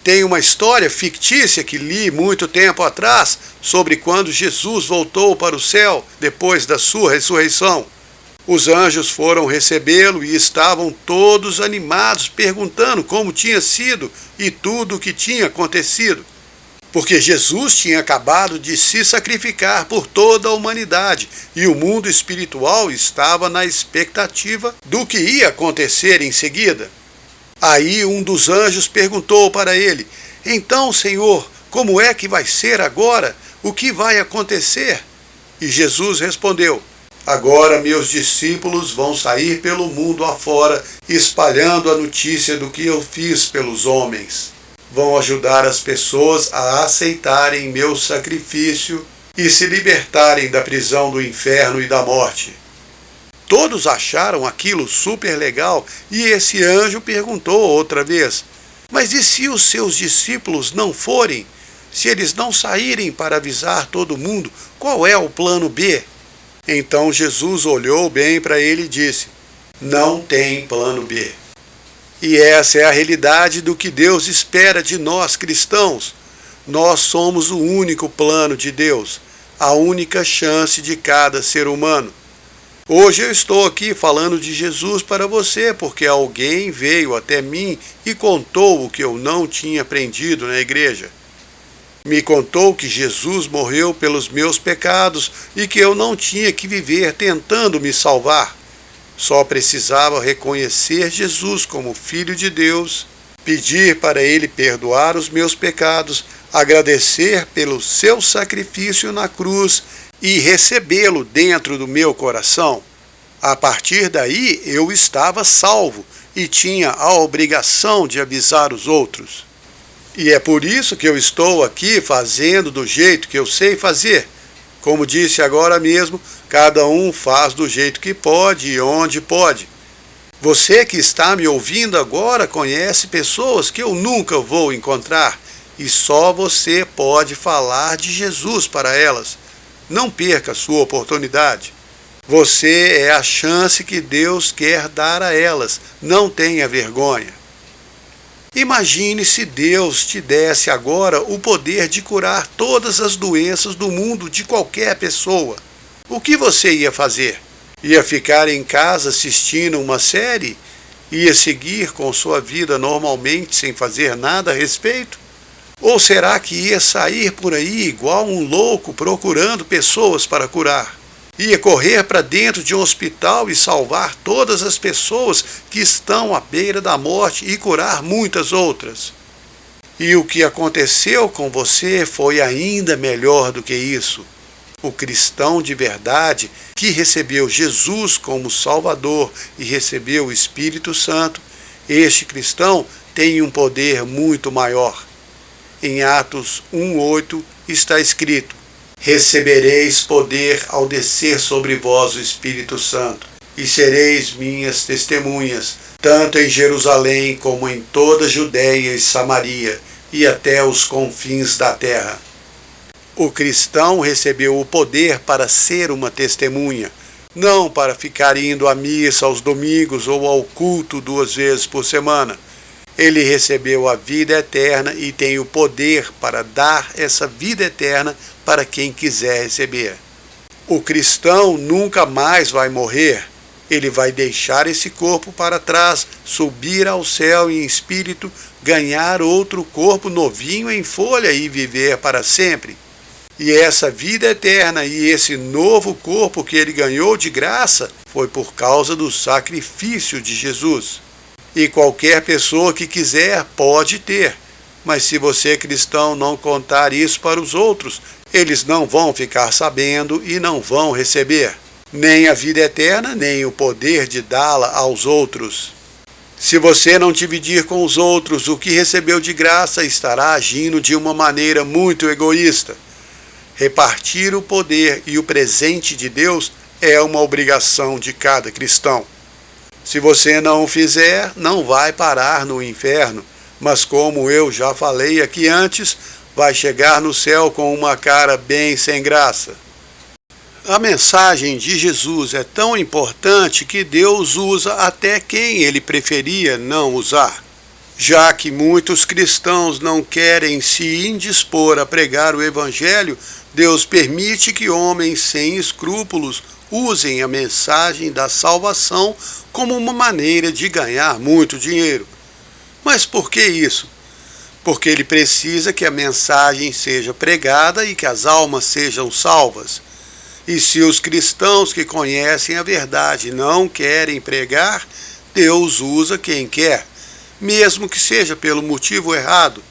Tem uma história fictícia que li muito tempo atrás sobre quando Jesus voltou para o céu depois da sua ressurreição. Os anjos foram recebê-lo e estavam todos animados, perguntando como tinha sido e tudo o que tinha acontecido. Porque Jesus tinha acabado de se sacrificar por toda a humanidade e o mundo espiritual estava na expectativa do que ia acontecer em seguida. Aí um dos anjos perguntou para ele: "Então, Senhor, como é que vai ser agora? O que vai acontecer?" E Jesus respondeu: "Agora meus discípulos vão sair pelo mundo afora, espalhando a notícia do que eu fiz pelos homens. Vão ajudar as pessoas a aceitarem meu sacrifício e se libertarem da prisão do inferno e da morte." Todos acharam aquilo super legal e esse anjo perguntou outra vez: "Mas e se os seus discípulos não forem? Se eles não saírem para avisar todo mundo, qual é o plano B?" Então Jesus olhou bem para ele e disse: "Não tem plano B." E essa é a realidade do que Deus espera de nós cristãos. Nós somos o único plano de Deus, a única chance de cada ser humano. Hoje eu estou aqui falando de Jesus para você porque alguém veio até mim e contou o que eu não tinha aprendido na igreja. Me contou que Jesus morreu pelos meus pecados e que eu não tinha que viver tentando me salvar. Só precisava reconhecer Jesus como Filho de Deus, pedir para Ele perdoar os meus pecados, agradecer pelo seu sacrifício na cruz e recebê-lo dentro do meu coração. A partir daí eu estava salvo e tinha a obrigação de avisar os outros. E é por isso que eu estou aqui fazendo do jeito que eu sei fazer. Como disse agora mesmo, cada um faz do jeito que pode e onde pode. Você que está me ouvindo agora conhece pessoas que eu nunca vou encontrar e só você pode falar de Jesus para elas. Não perca a sua oportunidade. Você é a chance que Deus quer dar a elas. Não tenha vergonha. Imagine se Deus te desse agora o poder de curar todas as doenças do mundo de qualquer pessoa. O que você ia fazer? Ia ficar em casa assistindo uma série? Ia seguir com sua vida normalmente sem fazer nada a respeito? Ou será que ia sair por aí igual um louco procurando pessoas para curar? Ia correr para dentro de um hospital e salvar todas as pessoas que estão à beira da morte e curar muitas outras? E o que aconteceu com você foi ainda melhor do que isso. O cristão de verdade que recebeu Jesus como Salvador e recebeu o Espírito Santo, este cristão tem um poder muito maior. Em Atos 1:8 está escrito: "Recebereis poder ao descer sobre vós o Espírito Santo, e sereis minhas testemunhas, tanto em Jerusalém como em toda a Judéia e Samaria, e até os confins da terra." O cristão recebeu o poder para ser uma testemunha, não para ficar indo à missa aos domingos ou ao culto 2 vezes por semana. Ele recebeu a vida eterna e tem o poder para dar essa vida eterna para quem quiser receber. O cristão nunca mais vai morrer. Ele vai deixar esse corpo para trás, subir ao céu em espírito, ganhar outro corpo novinho em folha e viver para sempre. E essa vida eterna e esse novo corpo que ele ganhou de graça foi por causa do sacrifício de Jesus. E qualquer pessoa que quiser pode ter. Mas se você, cristão, não contar isso para os outros, eles não vão ficar sabendo e não vão receber nem a vida eterna, nem o poder de dá-la aos outros. Se você não dividir com os outros o que recebeu de graça, estará agindo de uma maneira muito egoísta. Repartir o poder e o presente de Deus é uma obrigação de cada cristão. Se você não o fizer, não vai parar no inferno, mas como eu já falei aqui antes, vai chegar no céu com uma cara bem sem graça. A mensagem de Jesus é tão importante que Deus usa até quem ele preferia não usar. Já que muitos cristãos não querem se indispor a pregar o Evangelho, Deus permite que homens sem escrúpulos usem a mensagem da salvação como uma maneira de ganhar muito dinheiro. Mas por que isso? Porque ele precisa que a mensagem seja pregada e que as almas sejam salvas. E se os cristãos que conhecem a verdade não querem pregar, Deus usa quem quer, mesmo que seja pelo motivo errado,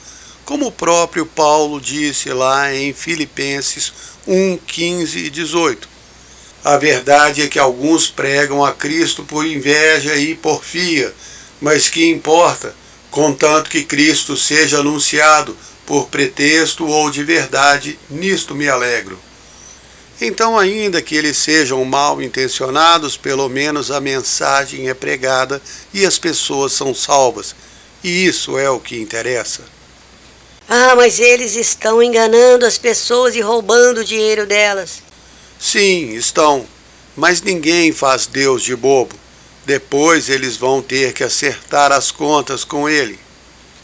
como o próprio Paulo disse lá em Filipenses 1, 15 e 18. A verdade é que alguns pregam a Cristo por inveja e porfia, mas que importa, contanto que Cristo seja anunciado por pretexto ou de verdade, nisto me alegro. Então, ainda que eles sejam mal intencionados, pelo menos a mensagem é pregada e as pessoas são salvas. E isso é o que interessa. Ah, mas eles estão enganando as pessoas e roubando o dinheiro delas. Sim, estão. Mas ninguém faz Deus de bobo. Depois eles vão ter que acertar as contas com ele.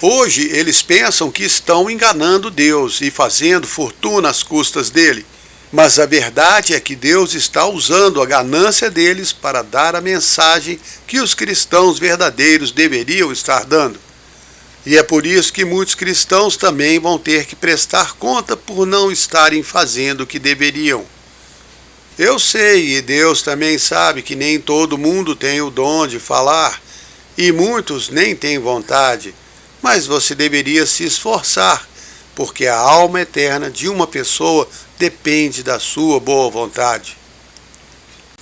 Hoje eles pensam que estão enganando Deus e fazendo fortuna às custas dele. Mas a verdade é que Deus está usando a ganância deles para dar a mensagem que os cristãos verdadeiros deveriam estar dando. E é por isso que muitos cristãos também vão ter que prestar conta por não estarem fazendo o que deveriam. Eu sei, e Deus também sabe, que nem todo mundo tem o dom de falar, e muitos nem têm vontade, mas você deveria se esforçar, porque a alma eterna de uma pessoa depende da sua boa vontade.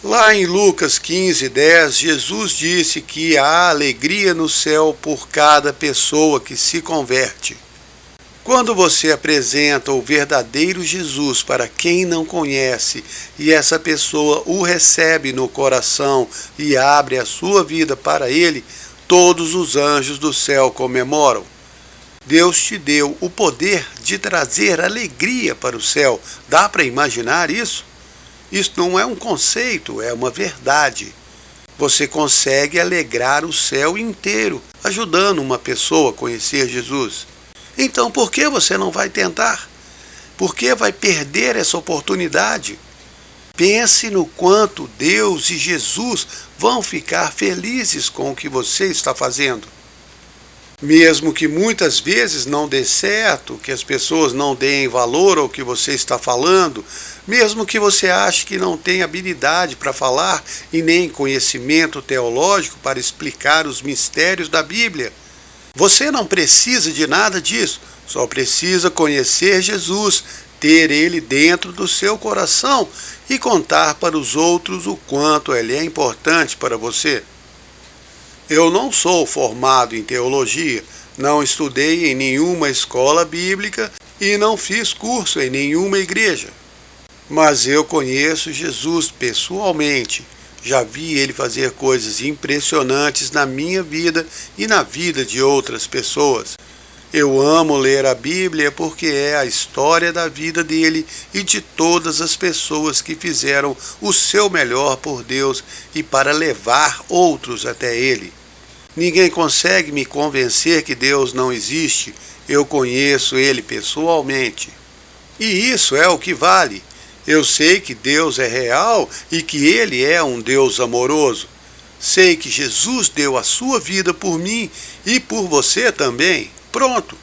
Lá em Lucas 15:10, Jesus disse que há alegria no céu por cada pessoa que se converte. Quando você apresenta o verdadeiro Jesus para quem não conhece e essa pessoa o recebe no coração e abre a sua vida para ele, todos os anjos do céu comemoram. Deus te deu o poder de trazer alegria para o céu. Dá para imaginar isso? Isso não é um conceito, é uma verdade. Você consegue alegrar o céu inteiro, ajudando uma pessoa a conhecer Jesus. Então por que você não vai tentar? Por que vai perder essa oportunidade? Pense no quanto Deus e Jesus vão ficar felizes com o que você está fazendo. Mesmo que muitas vezes não dê certo, que as pessoas não deem valor ao que você está falando, mesmo que você ache que não tem habilidade para falar e nem conhecimento teológico para explicar os mistérios da Bíblia, você não precisa de nada disso, só precisa conhecer Jesus, ter ele dentro do seu coração e contar para os outros o quanto ele é importante para você. Eu não sou formado em teologia, não estudei em nenhuma escola bíblica e não fiz curso em nenhuma igreja. Mas eu conheço Jesus pessoalmente, já vi ele fazer coisas impressionantes na minha vida e na vida de outras pessoas. Eu amo ler a Bíblia porque é a história da vida dele e de todas as pessoas que fizeram o seu melhor por Deus e para levar outros até ele. Ninguém consegue me convencer que Deus não existe. Eu conheço ele pessoalmente. E isso é o que vale. Eu sei que Deus é real e que ele é um Deus amoroso. Sei que Jesus deu a sua vida por mim e por você também. Pronto.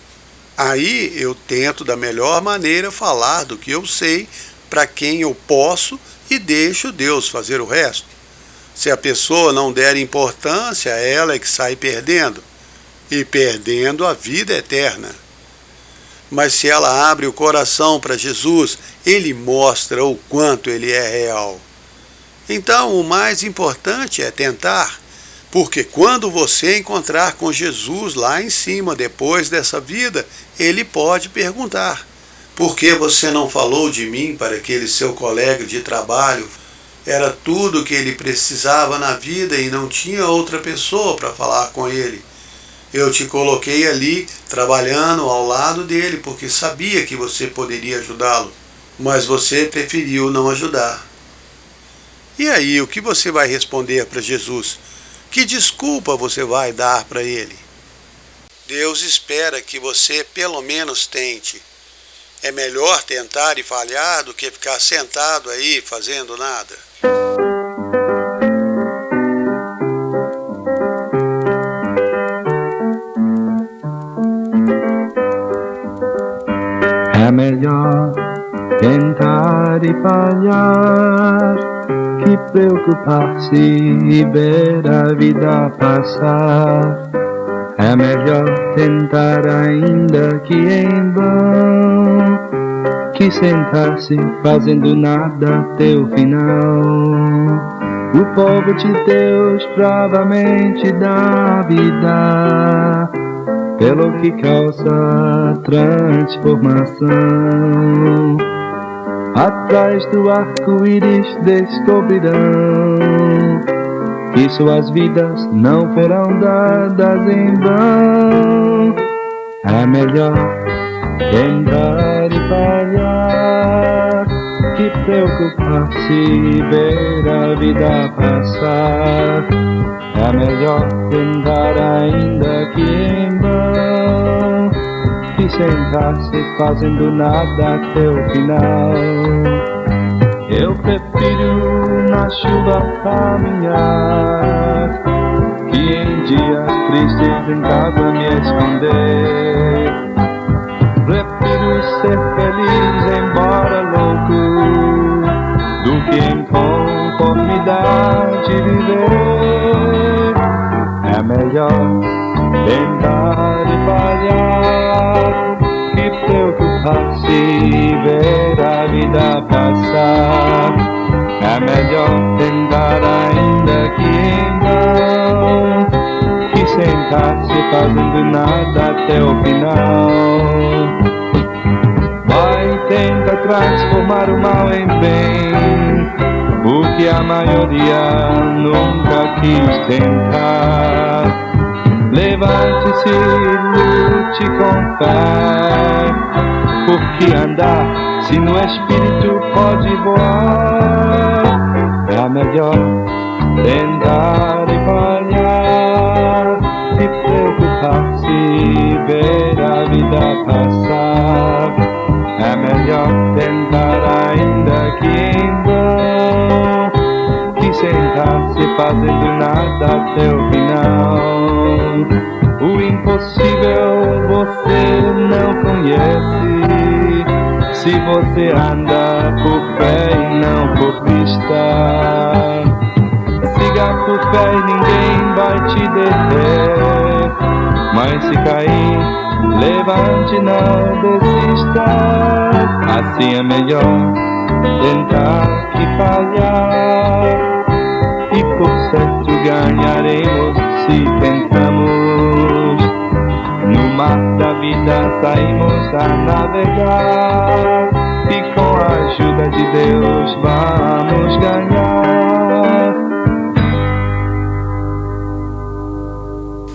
Aí eu tento da melhor maneira falar do que eu sei para quem eu posso e deixo Deus fazer o resto. Se a pessoa não der importância, ela é que sai perdendo, e perdendo a vida eterna. Mas se ela abre o coração para Jesus, ele mostra o quanto ele é real. Então o mais importante é tentar, porque quando você encontrar com Jesus lá em cima, depois dessa vida, ele pode perguntar: por que você não falou de mim para aquele seu colega de trabalho? Era tudo o que ele precisava na vida e não tinha outra pessoa para falar com ele. Eu te coloquei ali trabalhando ao lado dele porque sabia que você poderia ajudá-lo, mas você preferiu não ajudar. E aí, o que você vai responder para Jesus? Que desculpa você vai dar para ele? Deus espera que você pelo menos tente. É melhor tentar e falhar do que ficar sentado aí fazendo nada. É melhor tentar e falhar que preocupar-se e ver a vida passar. É melhor tentar ainda que em vão, que sentar-se fazendo nada até o final. O povo de Deus bravamente dá vida, pelo que causa transformação. Atrás do arco-íris descobrirão que suas vidas não foram dadas em vão. É melhor tentar e falhar que preocupar-se e ver a vida passar. É melhor tentar ainda que em vão, que sentar-se fazendo nada até o final. Eu prefiro na chuva caminhar, que em dias tristes em casa me esconder. Prefiro ser feliz embora louco, do que em conformidade viver. É melhor tentar e falhar que preocupar-se e ver a vida passar. É melhor tentar ainda que em vão, que sentar-se fazendo nada até o final. Vai tentar transformar o mal em bem, o que a maioria nunca quis tentar. Levante-se e lute com fé, porque andar se no espírito pode voar. É melhor tentar e falhar, e preocupar-se e ver a vida passar. É melhor tentar ainda que em vão, que sentar-se fazendo nada até o final. O impossível você não conhece, se você anda por fé e não por vista. Siga por fé e ninguém vai te deter, mas se cair, levante, não desista. Assim é melhor tentar que falhar, e por certo ganharemos se tentamos. No mar da vida saímos a navegar, e com a ajuda de Deus vamos ganhar.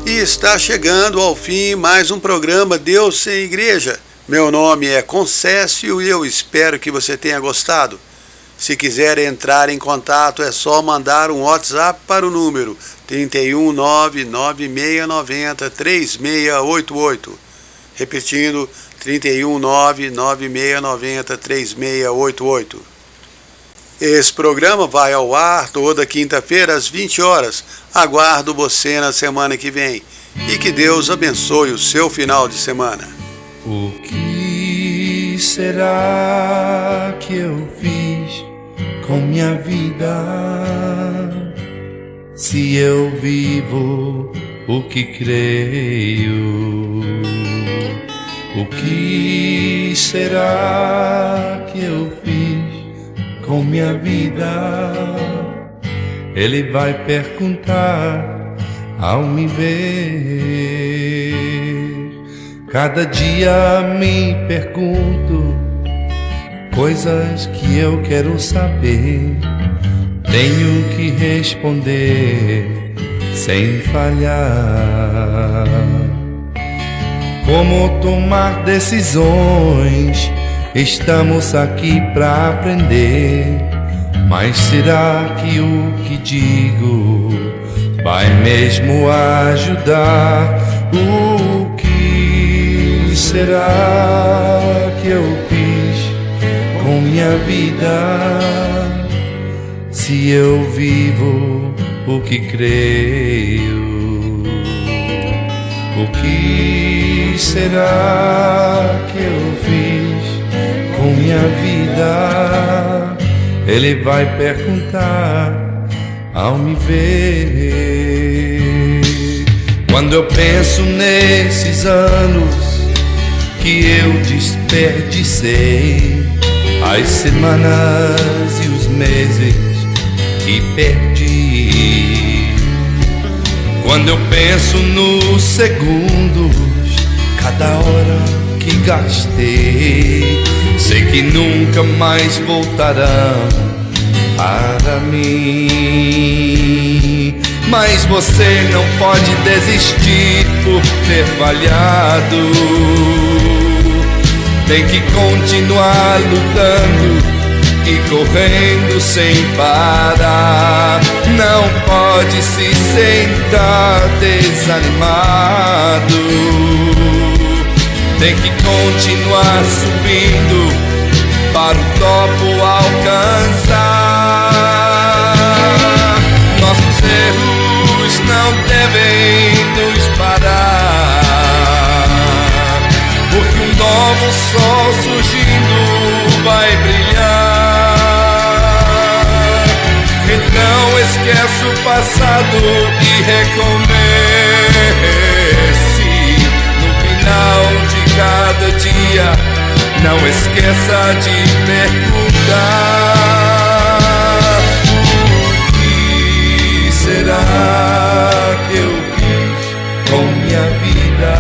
E está chegando ao fim mais um programa Deus sem Igreja. Meu nome é Concécio e eu espero que você tenha gostado. Se quiser entrar em contato é só mandar um WhatsApp para o número 31996903688. Repetindo, 31996903688. Esse programa vai ao ar toda quinta-feira às 20 horas. Aguardo você na semana que vem. E que Deus abençoe o seu final de semana. O que será que eu fiz com minha vida? Se eu vivo o que creio, o que será que eu fiz com minha vida? Ele vai perguntar ao me ver. Cada dia me pergunto coisas que eu quero saber. Tenho que responder sem falhar. Como tomar decisões? Estamos aqui para aprender. Mas será que o que digo vai mesmo ajudar? O que será que eu fiz com minha vida? Se eu vivo o que creio, o que será que eu fiz com minha vida? Ele vai perguntar ao me ver. Quando eu penso nesses anos que eu desperdicei, as semanas e os meses que perdi. Quando eu penso nos segundos, cada hora que gastei, sei que nunca mais voltarão para mim. Mas você não pode desistir por ter falhado. Tem que continuar lutando e correndo sem parar. Não pode se sentar desanimado. Tem que continuar subindo para o topo alcançar. Nossos erros não devem nos parar, porque um novo sol surgindo vai brilhar. Então esquece o passado e recomece. No final de cada dia, não esqueça de perguntar: o que será que eu fiz com minha vida?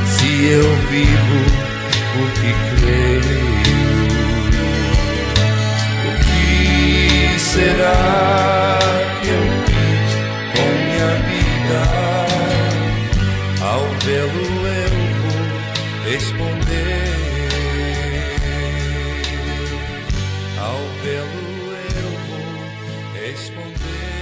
Se eu vivo o que creio, o que será que eu fiz com minha vida? Ao vê-lo eu vou responder. Ao vê-lo eu vou responder.